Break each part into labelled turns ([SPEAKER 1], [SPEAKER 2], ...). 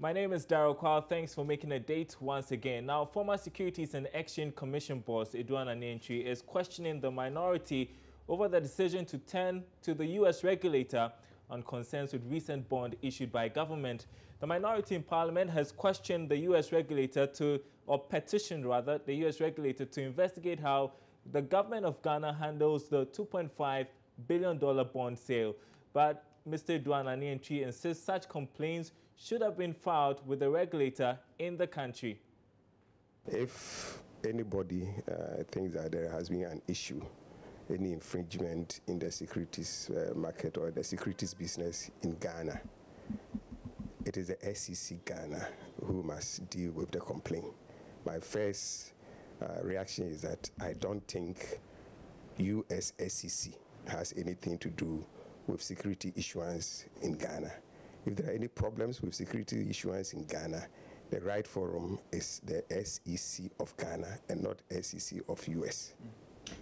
[SPEAKER 1] My name is Daryl Kwao. Thanks for making a date once again. Now, former Securities and Exchange Commission boss Edouard Nantwi is questioning the minority over the decision to turn to the U.S. regulator on concerns with recent bond issued by government. The minority in Parliament has questioned the U.S. regulator petitioned the U.S. regulator to investigate how the government of Ghana handles the $2.5 billion bond sale. But Mr. Edouard Nantwi insists such complaints should have been filed with the regulator in the country.
[SPEAKER 2] If anybody thinks that there has been an issue, any infringement in the securities market or the securities business in Ghana, it is the SEC Ghana who must deal with the complaint. My first reaction is that I don't think US SEC has anything to do with security issuance in Ghana. If there are any problems with security issuance in Ghana, the right forum is the SEC of Ghana and not SEC of US.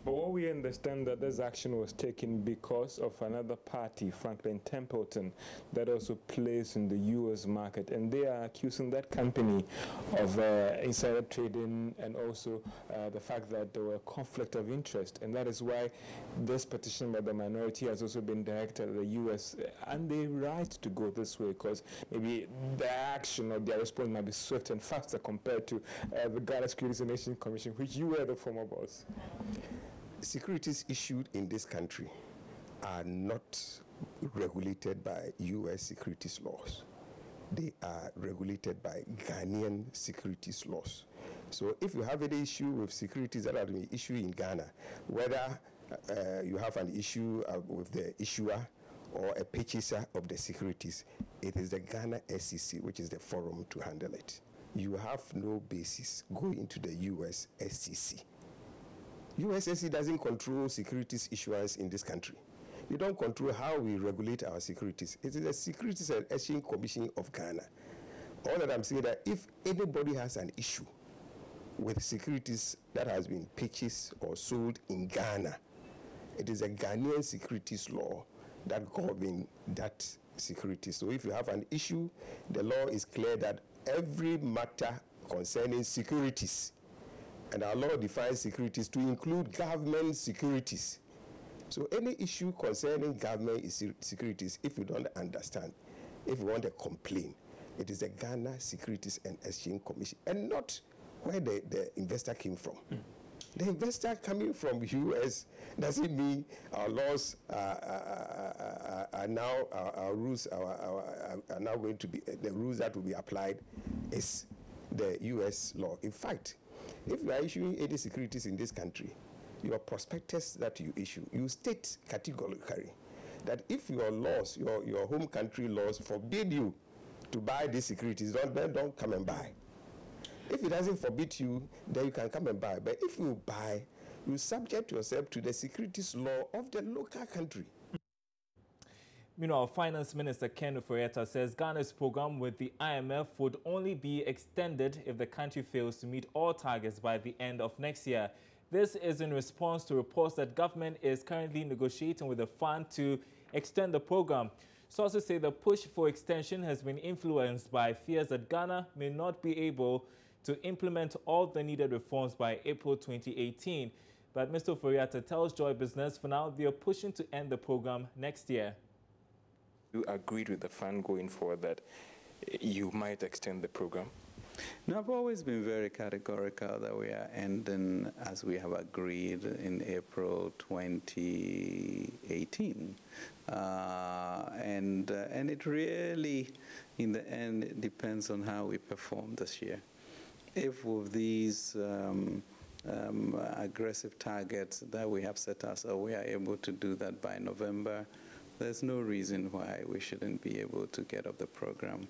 [SPEAKER 3] But what we understand that this action was taken because of another party, Franklin Templeton, that also plays in the U.S. market, and they are accusing that company of insider trading and also the fact that there were conflict of interest, and that is why this petition by the minority has also been directed at the U.S. and they right to go this way because maybe their action or their response might be swift and faster compared to the Ghana Securities and Exchange Commission, which you were the former boss.
[SPEAKER 2] Securities issued in this country are not regulated by U.S. securities laws. They are regulated by Ghanaian securities laws. So if you have any issue with securities that are being issued in Ghana, whether you have an issue with the issuer or a purchaser of the securities, it is the Ghana SEC which is the forum to handle it. You have no basis going to the U.S. SEC. USSC doesn't control securities issuance in this country. You don't control how we regulate our securities. It is the Securities and Exchange Commission of Ghana. All that I'm saying that if anybody has an issue with securities that has been purchased or sold in Ghana, it is a Ghanaian securities law that governs that security. So if you have an issue, the law is clear that every matter concerning securities, and our law defines securities to include government securities. So any issue concerning government securities, if you don't understand, if you want a complaint, it is the Ghana Securities and Exchange Commission, and not where the investor came from. The investor coming from US doesn't mean our laws are now, our rules are now going to be, the rules that will be applied is the US law. In fact, if you are issuing any securities in this country, your prospectus that you issue, you state categorically that if your laws, your home country laws forbid you to buy these securities, don't come and buy. If it doesn't forbid you, then you can come and buy. But if you buy, you subject yourself to the securities law of the local country.
[SPEAKER 1] Meanwhile, Finance Minister Ken Ofori-Atta says Ghana's program with the IMF would only be extended if the country fails to meet all targets by the end of next year. This is in response to reports that government is currently negotiating with the fund to extend the program. Sources say the push for extension has been influenced by fears that Ghana may not be able to implement all the needed reforms by April 2018. But Mr. Ofori-Atta tells Joy Business for now they are pushing to end the program next year.
[SPEAKER 3] You agreed with the fund going forward that you might extend the program?
[SPEAKER 4] No, I've always been very categorical that we are ending as we have agreed in April 2018. And it really, in the end, it depends on how we perform this year. If with these aggressive targets that we have set ourselves, we are able to do that by November, there's no reason why we shouldn't be able to get off the program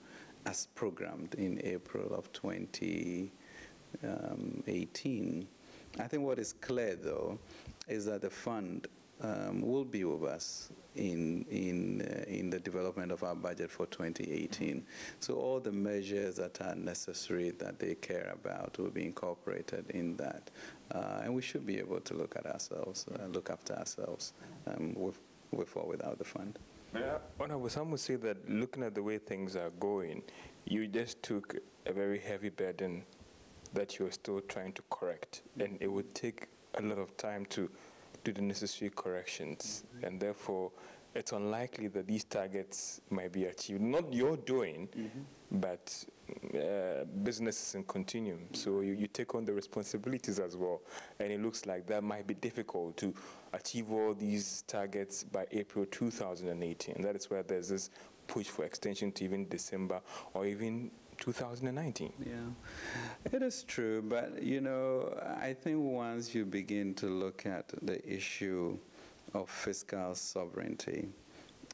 [SPEAKER 4] as programmed in April of 2018. I think what is clear, though, is that the fund will be with us in the development of our budget for 2018. So all the measures that are necessary that they care about will be incorporated in that. And we should be able to look at ourselves, look after ourselves with or without the fund.
[SPEAKER 3] Honorable, some would say that looking at the way things are going, you just took a very heavy burden that you're still trying to correct, and it would take a lot of time to do the necessary corrections, and therefore it's unlikely that these targets might be achieved. Not your doing, but business is in continuum, so you take on the responsibilities as well, and it looks like that might be difficult to achieve all these targets by April 2018. And that is where there's this push for extension to even December or even 2019.
[SPEAKER 4] Yeah, it is true, but you know, I think once you begin to look at the issue of fiscal sovereignty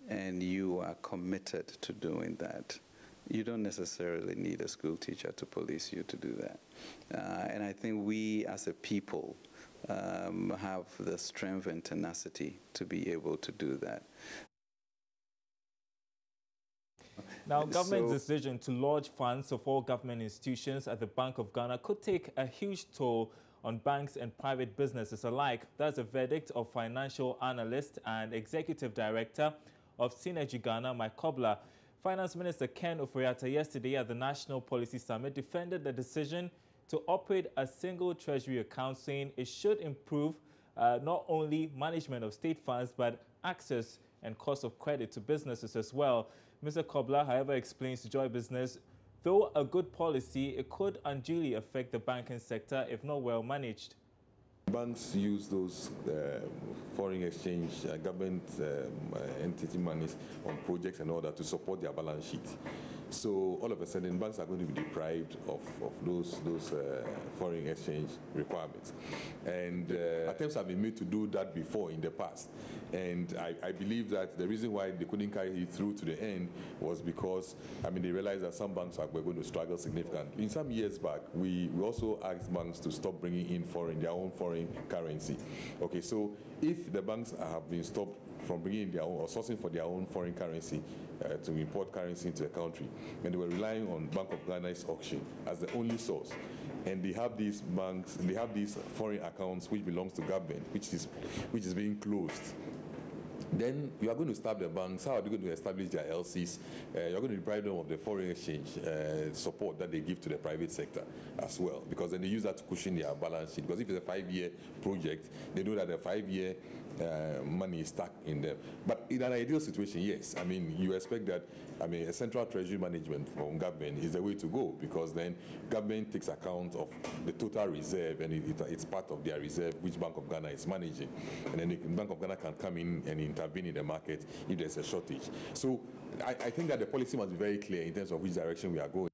[SPEAKER 4] and you are committed to doing that, you don't necessarily need a school teacher to police you to do that. And I think we as a people have the strength and tenacity to be able to do that.
[SPEAKER 1] Now, government's decision to lodge funds of all government institutions at the Bank of Ghana could take a huge toll on banks and private businesses alike. That's a verdict of financial analyst and executive director of Synergy Ghana, Mike Kobler. Finance Minister Ken Ofori-Atta yesterday at the National Policy Summit defended the decision to operate a single treasury account, saying it should improve not only management of state funds, but access and cost of credit to businesses as well. Mr. Kobler, however, explains to Joy Business, though a good policy, it could unduly affect the banking sector if not well managed.
[SPEAKER 5] Banks use those foreign exchange government entity monies on projects and all that to support their balance sheet. So all of a sudden, banks are going to be deprived of those foreign exchange requirements. And attempts have been made to do that before in the past. And I believe that the reason why they couldn't carry it through to the end was because, I mean, they realized that some banks were going to struggle significantly. In some years back, we also asked banks to stop bringing in their own foreign currency. Okay, so if the banks have been stopped from bringing in their own or sourcing for their own foreign currency to import currency into the country, and they were relying on Bank of Ghana's auction as the only source, and they have these banks, they have these foreign accounts which belongs to government, which is being closed. Then you are going to stop the banks. How are they going to establish their LCs? You're going to deprive them of the foreign exchange support that they give to the private sector as well, because then they use that to cushion their balance sheet. Because if it's a 5-year project, they know that the 5-year money is stuck in them. But in an ideal situation, yes, I mean, you expect that, I mean, a central treasury management from government is the way to go, because then government takes account of the total reserve, and it's part of their reserve which Bank of Ghana is managing. And then the Bank of Ghana can come in and intervene in the market if there's a shortage. So I think that the policy must be very clear in terms of which direction we are going.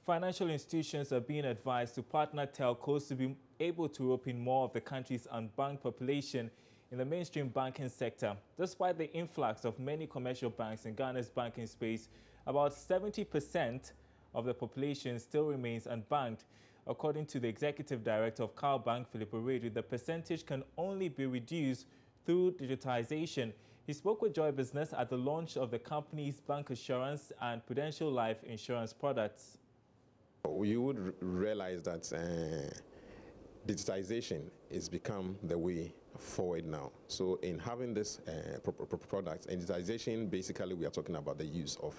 [SPEAKER 1] Financial institutions are being advised to partner telcos to be able to rope in more of the country's unbanked population in the mainstream banking sector. Despite the influx of many commercial banks in Ghana's banking space, about 70% of the population still remains unbanked. According to the executive director of Cal Bank, Philip Oredu, the percentage can only be reduced through digitization. He spoke with Joy Business at the launch of the company's bank assurance and Prudential Life insurance products.
[SPEAKER 6] You would realize that digitization has become the way forward now. So in having this product, and digitization, basically we are talking about the use of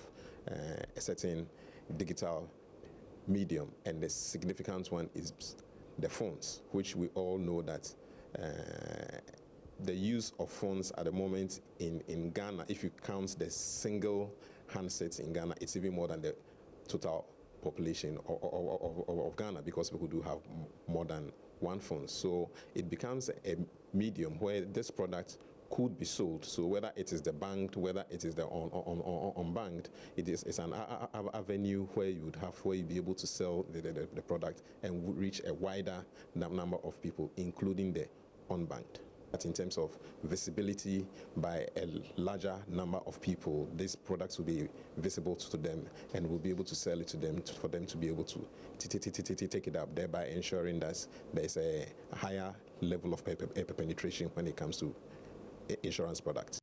[SPEAKER 6] a certain digital medium, and the significant one is the phones, which we all know that the use of phones at the moment in Ghana, if you count the single handsets in Ghana, it's even more than the total population of Ghana, because people do have more than one phone. So it becomes a medium where this product could be sold. So whether it is the banked, whether it is the unbanked, it's an avenue where you would have, where you'd be able to sell the product and reach a wider number of people, including the unbanked. In terms of visibility by a larger number of people, these products will be visible to them, and we'll be able to sell it to them for them to be able to take it up, thereby ensuring that there's a higher level of penetration when it comes to insurance products.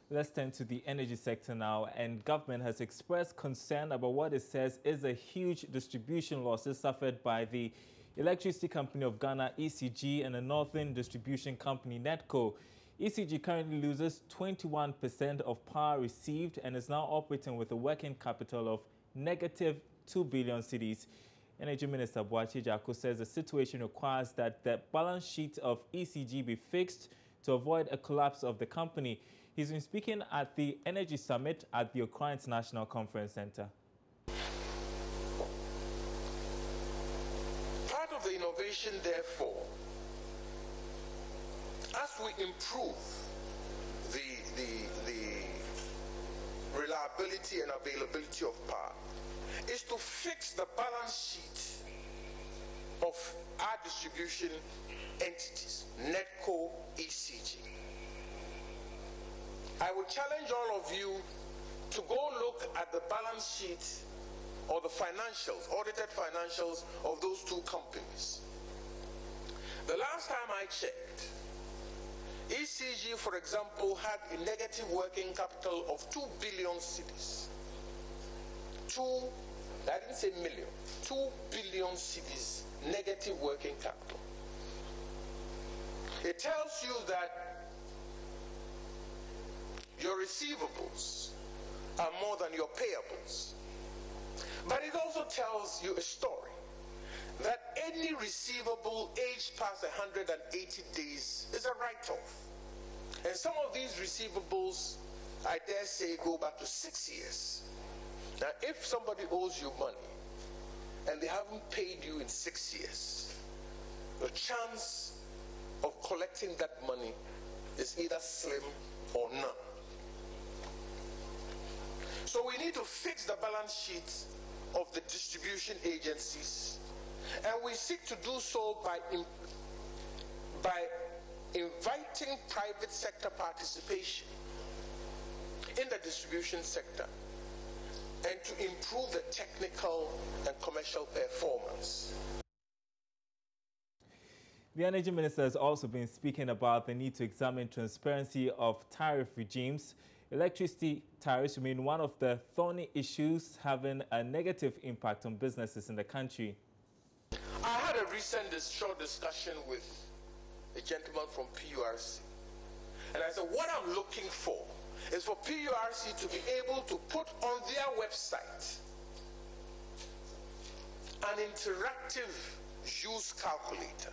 [SPEAKER 1] Let's turn to the energy sector now, and government has expressed concern about what it says is a huge distribution losses suffered by the Electricity Company of Ghana, ECG, and the Northern Distribution Company, NETCO. ECG currently loses 21% of power received and is now operating with a working capital of negative 2 billion cedis. Energy Minister Boakye Jako says the situation requires that the balance sheet of ECG be fixed to avoid a collapse of the company. He's been speaking at the Energy Summit at the Accra International Conference Center.
[SPEAKER 7] Part of the innovation, therefore, as we improve the reliability and availability of power, is to fix the balance sheet of our distribution entities, NETCO, ECG. I would challenge all of you to go look at the balance sheet or the financials, audited financials of those two companies. The last time I checked, ECG, for example, had a negative working capital of 2 billion cedis. I didn't say million, 2 billion cedis negative working capital. It tells you that your receivables are more than your payables. But it also tells you a story that any receivable aged past 180 days is a write-off. And some of these receivables, I dare say, go back to 6 years. Now, if somebody owes you money and they haven't paid you in 6 years, the chance of collecting that money is either slim or none. So we need to fix the balance sheet of the distribution agencies, and we seek to do so by inviting private sector participation in the distribution sector and to improve the technical and commercial performance.
[SPEAKER 1] The Energy Minister has also been speaking about the need to examine transparency of tariff regimes. Electricity tariffs remain one of the thorny issues having a negative impact on businesses in the country.
[SPEAKER 7] I had a recent short discussion with a gentleman from PURC, and I said, what I'm looking for is for PURC to be able to put on their website an interactive use calculator,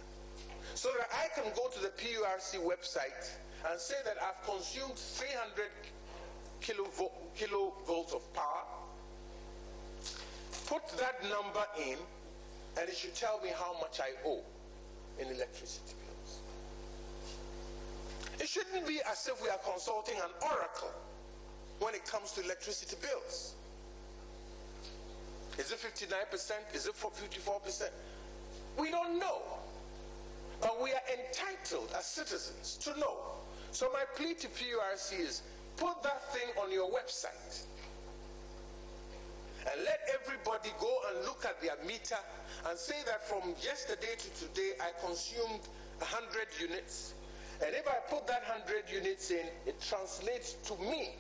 [SPEAKER 7] so that I can go to the PURC website and say that I've consumed 300 kilovolts of power, put that number in, and it should tell me how much I owe in electricity bills. It shouldn't be as if we are consulting an oracle when it comes to electricity bills. Is it 59%? Is it 54%? We don't know. But we are entitled as citizens to know. So my plea to PURC is, put that thing on your website and let everybody go and look at their meter and say that from yesterday to today I consumed 100 units, and if I put that 100 units in, it translates to me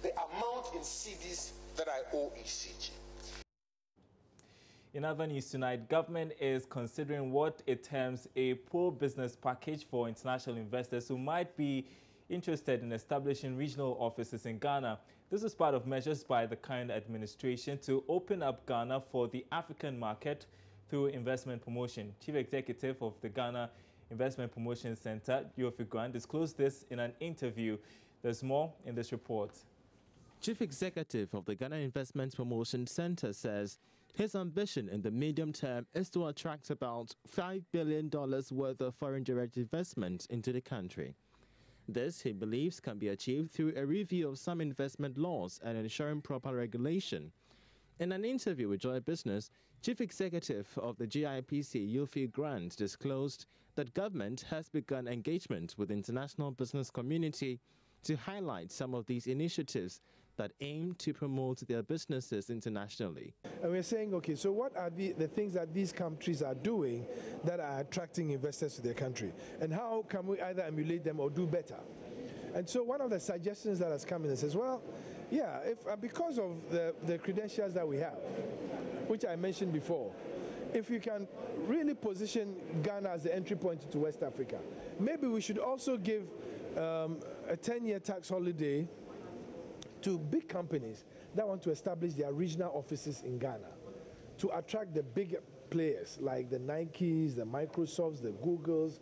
[SPEAKER 7] the amount in cedis that I owe ECG.
[SPEAKER 1] In other news tonight, government is considering what it terms a pro-business package for international investors who might be interested in establishing regional offices in Ghana. This is part of measures by the current administration to open up Ghana for the African market through investment promotion. Chief Executive of the Ghana Investment Promotion Center, Yofi Grant, disclosed this in an interview. There's more in this report.
[SPEAKER 8] Chief Executive of the Ghana Investment Promotion Center says his ambition in the medium term is to attract about $5 billion worth of foreign direct investment into the country. This, he believes, can be achieved through a review of some investment laws and ensuring proper regulation. In an interview with Joy Business, Chief Executive of the GIPC, Yofi Grant, disclosed that government has begun engagement with the international business community to highlight some of these initiatives that aim to promote their businesses internationally.
[SPEAKER 9] And we're saying, okay, so what are the things that these countries are doing that are attracting investors to their country? And how can we either emulate them or do better? And so one of the suggestions that has come in and says, well, yeah, if because of the credentials that we have, which I mentioned before, if you can really position Ghana as the entry point into West Africa, maybe we should also give a 10-year tax holiday to big companies that want to establish their regional offices in Ghana to attract the big players like the Nikes, the Microsofts, the Googles,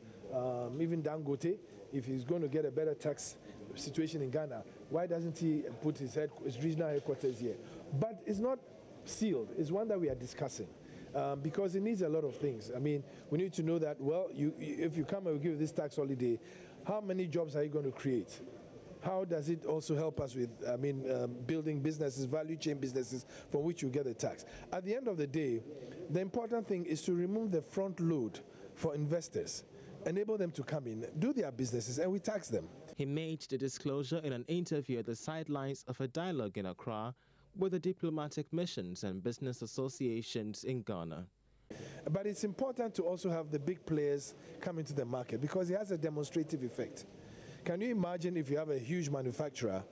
[SPEAKER 9] even Dangote. If he's going to get a better tax situation in Ghana, why doesn't he put his regional headquarters here? But it's not sealed. It's one that we are discussing. Because it needs a lot of things. I mean, we need to know that, well, if you come and we give this tax holiday, how many jobs are you going to create? How does it also help us with, building businesses, value chain businesses from which you get the tax? At the end of the day, the important thing is to remove the front load for investors, enable them to come in, do their businesses, and we tax them.
[SPEAKER 8] He made the disclosure in an interview at the sidelines of a dialogue in Accra with the diplomatic missions and business associations in Ghana.
[SPEAKER 9] But it's important to also have the big players come into the market because it has a demonstrative effect. Can you imagine if you have a huge manufacturer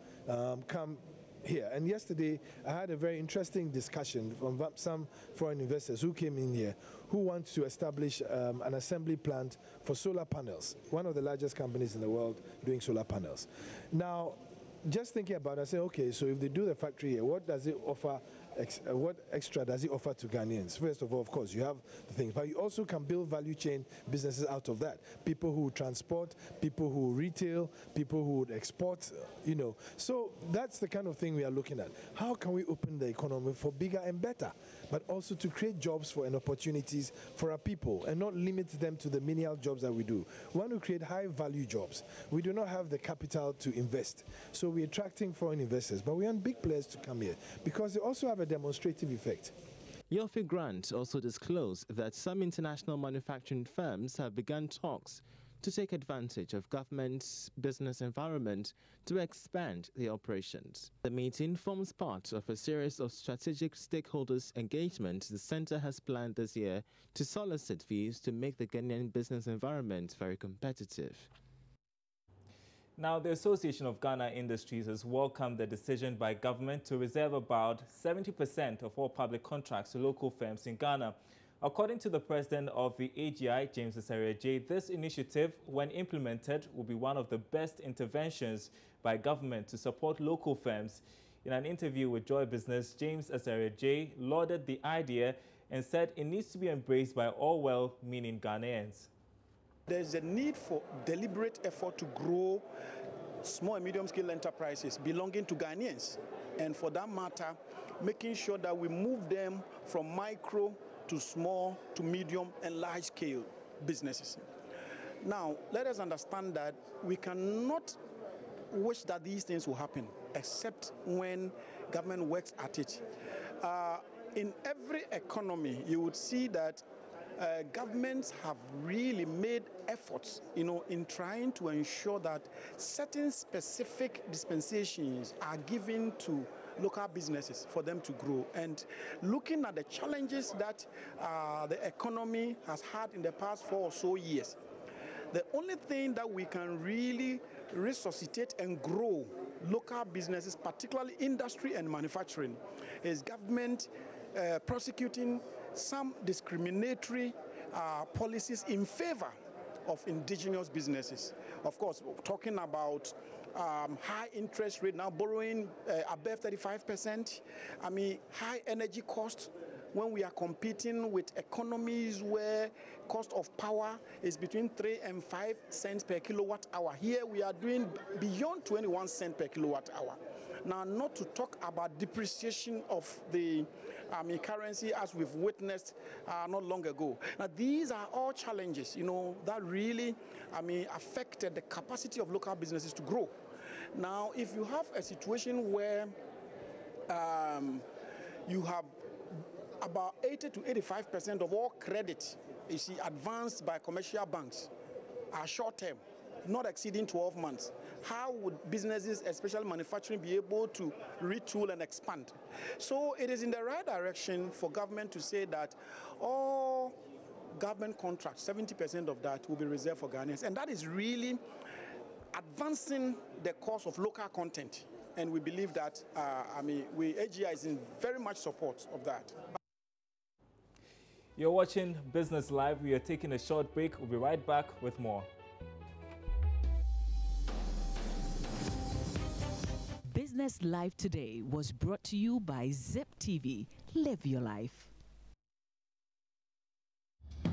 [SPEAKER 9] come here? And yesterday I had a very interesting discussion from some foreign investors who came in here who want to establish an assembly plant for solar panels, one of the largest companies in the world doing solar panels. Now, just thinking about it, I say, okay, so if they do the factory here, what does it offer? What extra does it offer to Ghanaians? First of all, of course, you have the things, but you also can build value chain businesses out of that. People who transport, people who retail, people who would export, So that's the kind of thing we are looking at. How can we open the economy for bigger and better, but also to create jobs and opportunities for our people and not limit them to the menial jobs that we do. We want to create high-value jobs. We do not have the capital to invest, so we're attracting foreign investors, but we want big players to come here because they also have a demonstrative effect.
[SPEAKER 8] Yofi Grant also disclosed that some international manufacturing firms have begun talks to take advantage of government's business environment to expand their operations. The meeting forms part of a series of strategic stakeholders engagement the Center has planned this year to solicit views to make the Ghanaian business environment very competitive.
[SPEAKER 1] Now, the Association of Ghana Industries has welcomed the decision by government to reserve about 70% of all public contracts to local firms in Ghana. According to the president of the AGI, James Asare-J, this initiative, when implemented, will be one of the best interventions by government to support local firms. In an interview with Joy Business, James Asare-J lauded the idea and said it needs to be embraced by all well-meaning Ghanaians.
[SPEAKER 10] There's a need for deliberate effort to grow small and medium-scale enterprises belonging to Ghanaians. And for that matter, making sure that we move them from micro to small to medium and large-scale businesses. Now, let us understand that we cannot wish that these things will happen, except when government works at it. In every economy, you would see that governments have really made efforts, in trying to ensure that certain specific dispensations are given to local businesses for them to grow. And looking at the challenges that the economy has had in the past 4 or so years, the only thing that we can really resuscitate and grow local businesses, particularly industry and manufacturing, is government prosecuting some discriminatory policies in favor of indigenous businesses. Of course, talking about high interest rate now, borrowing above 35%. High energy costs when we are competing with economies where cost of power is between 3 and 5 cents per kilowatt hour. Here we are doing beyond 21 cents per kilowatt hour. Now, not to talk about depreciation of the currency as we've witnessed not long ago. Now, these are all challenges, that really, affected the capacity of local businesses to grow. Now, if you have a situation where you have about 80 to 85% of all credit, advanced by commercial banks are short-term, not exceeding 12 months. How would businesses, especially manufacturing, be able to retool and expand? So it is in the right direction for government to say that all government contracts, 70% of that will be reserved for Ghanaians. And that is really advancing the cause of local content. And we believe that, AGI is in very much support of that.
[SPEAKER 1] You're watching Business Live. We are taking a short break. We'll be right back with more.
[SPEAKER 11] Business Live Today was brought to you by Zip TV. Live your life.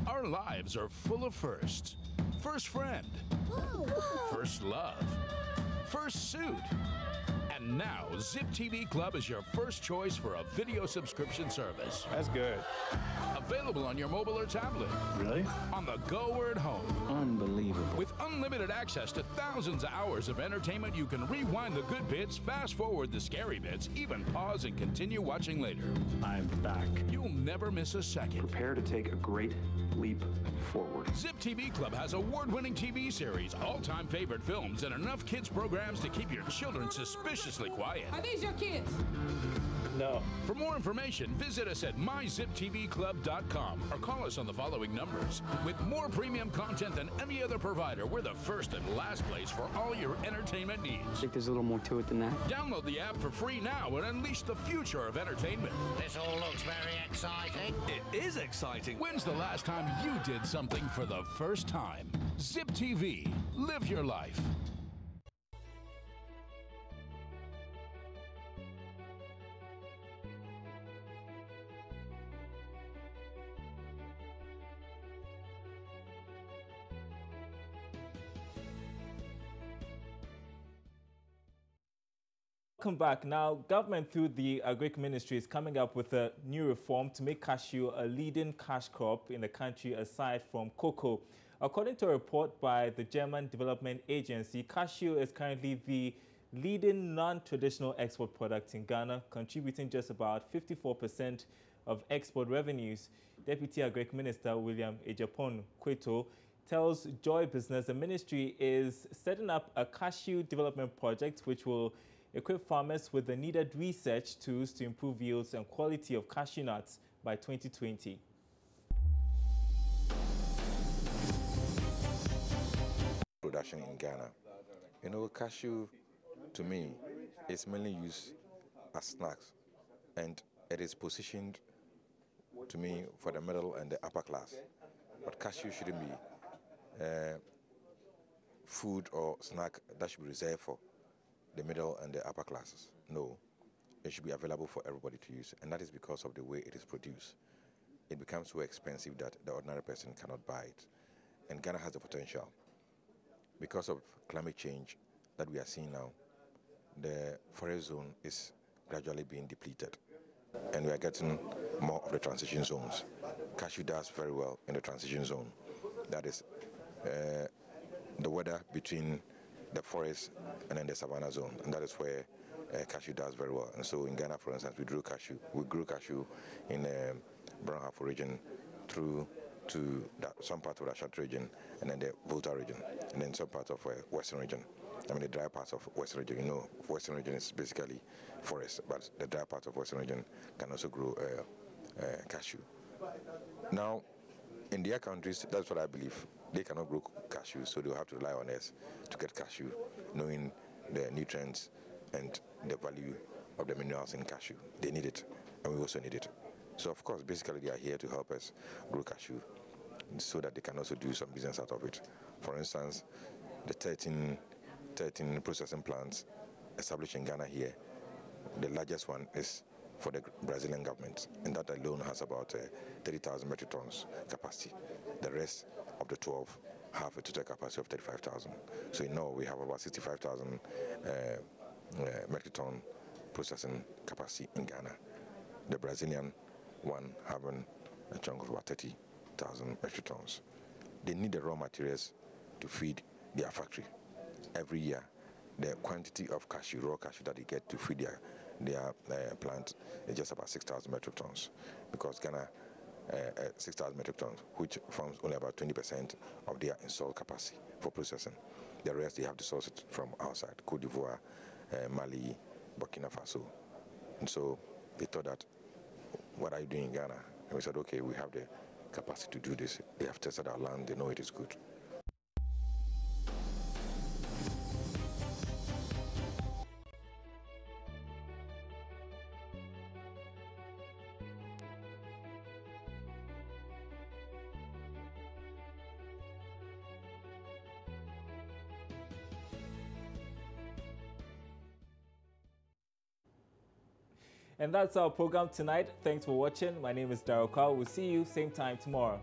[SPEAKER 12] Our lives are full of firsts. First friend. First love. First suit. And now, Zip TV Club is your first choice for a video subscription service.
[SPEAKER 3] That's good.
[SPEAKER 12] Available on your mobile or tablet.
[SPEAKER 3] Really?
[SPEAKER 12] On the go or at home.
[SPEAKER 3] Unbelievable.
[SPEAKER 12] With unlimited access to thousands of hours of entertainment, you can rewind the good bits, fast forward the scary bits, even pause and continue watching later.
[SPEAKER 3] I'm back.
[SPEAKER 12] You'll never miss a second.
[SPEAKER 3] Prepare to take a great leap forward.
[SPEAKER 12] Zip TV Club has award-winning TV series, all-time favorite films, and enough kids programs to keep your children suspiciously quiet.
[SPEAKER 13] Are these your kids?
[SPEAKER 3] No.
[SPEAKER 12] For more information, visit us at myziptvclub.com or call us on the following numbers. With more premium content than any other provider, we're the first and last place for all your entertainment needs.
[SPEAKER 3] I think there's a little more to it than that.
[SPEAKER 12] Download the app for free now and unleash the future of entertainment.
[SPEAKER 14] This all looks very exciting.
[SPEAKER 12] It is exciting. When's the last time you did something for the first time? Zip TV. Live your life.
[SPEAKER 1] Welcome back. Now, government through the Agric Ministry is coming up with a new reform to make cashew a leading cash crop in the country aside from cocoa. According to a report by the German Development Agency, cashew is currently the leading non-traditional export product in Ghana, contributing just about 54% of export revenues. Deputy Agric Minister William Ejapon Kweto tells Joy Business the ministry is setting up a cashew development project which will equip farmers with the needed research tools to improve yields and quality of cashew nuts by 2020.
[SPEAKER 5] Production in Ghana. You know, cashew, to me, is mainly used as snacks, and it is positioned, to me, for the middle and the upper class. But cashew shouldn't be food or snack that should be reserved for the middle and the upper classes. No, it should be available for everybody to use, and that is because of the way it is produced. It becomes so expensive that the ordinary person cannot buy it. And Ghana has the potential. Because of climate change that we are seeing now, the forest zone is gradually being depleted, and we are getting more of the transition zones. Cashew does very well in the transition zone. That is the weather between the forest and then the savanna zone, and that is where cashew does very well. And so in Ghana, for instance, we grew cashew in the Brown Harbour region through to some part of the Ashanti region, and then the Volta region, and then some part of Western region. I mean, the dry parts of Western region, you know, Western region is basically forest, but the dry part of Western region can also grow cashew. Now, in their countries, that's what I believe. They cannot grow cashew, so they'll have to rely on us to get cashew, knowing the nutrients and the value of the minerals in cashew. They need it, and we also need it. So, of course, basically, they are here to help us grow cashew so that they can also do some business out of it. For instance, the 13 processing plants established in Ghana here, the largest one is for the Brazilian government, and that alone has about 30,000 metric tons capacity. The rest of the 12 have a total capacity of 35,000. So in all, we have about 65,000 metric ton processing capacity in Ghana. The Brazilian one having a chunk of about 30,000 metric tons. They need the raw materials to feed their factory. Every year, the quantity of cashew, raw cashew that they get to feed their plant is just about 6,000 metric tons, because Ghana 6,000 metric tons, which forms only about 20% of their installed capacity for processing. The rest, they have to source it from outside, Cote d'Ivoire, Mali, Burkina Faso. And so they thought that, what are you doing in Ghana? And we said, okay, we have the capacity to do this. They have tested our land, they know it is good.
[SPEAKER 1] And that's our program tonight. Thanks for watching. My name is Darryl Carl. We'll see you same time tomorrow.